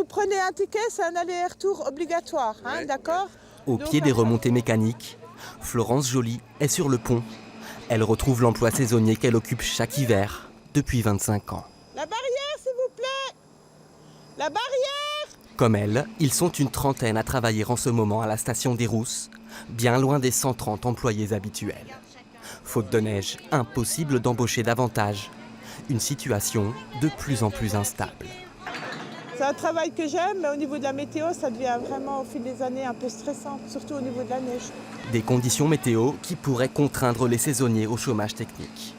vous prenez un ticket, c'est un aller-retour obligatoire, hein, d'accord? Au pied des remontées mécaniques, Florence Joly est sur le pont. Elle retrouve l'emploi saisonnier qu'elle occupe chaque hiver depuis 25 ans. La barrière, s'il vous plaît! La barrière! Comme elle, ils sont une trentaine à travailler en ce moment à la station des Rousses, bien loin des 130 employés habituels. Faute de neige, impossible d'embaucher davantage. Une situation de plus en plus instable. C'est un travail que j'aime, mais au niveau de la météo, ça devient vraiment au fil des années un peu stressant, surtout au niveau de la neige. Des conditions météo qui pourraient contraindre les saisonniers au chômage technique.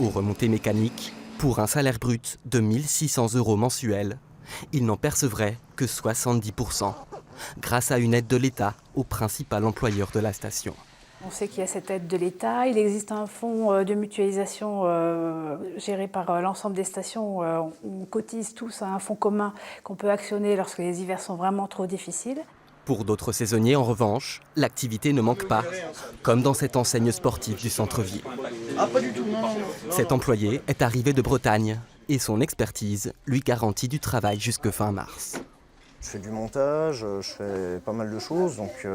Aux remontées mécaniques, pour un salaire brut de 1 600 € mensuels, ils n'en percevraient que 70%, grâce à une aide de l'État au principal employeur de la station. On sait qu'il y a cette aide de l'État. Il existe un fonds de mutualisation géré par l'ensemble des stations. On cotise tous à un fonds commun qu'on peut actionner lorsque les hivers sont vraiment trop difficiles. Pour d'autres saisonniers, en revanche, l'activité ne manque pas, comme dans cette enseigne sportive du centre-ville. Ah, pas du tout, non. Cet employé est arrivé de Bretagne et son expertise lui garantit du travail jusque fin mars. Je fais du montage, je fais pas mal de choses, donc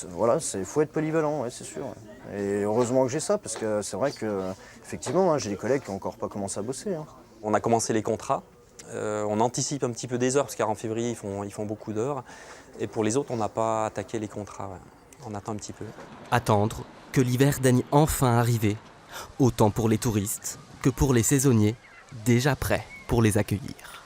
voilà, il faut être polyvalent, ouais, c'est sûr. Et heureusement que j'ai ça, parce que c'est vrai que effectivement, hein, j'ai des collègues qui n'ont encore pas commencé à bosser. Hein. On a commencé les contrats, on anticipe un petit peu des heures, parce qu'en février, ils font beaucoup d'heures. Et pour les autres, on n'a pas attaqué les contrats, ouais. On attend un petit peu. Attendre que l'hiver daigne enfin arriver, autant pour les touristes que pour les saisonniers, déjà prêts pour les accueillir.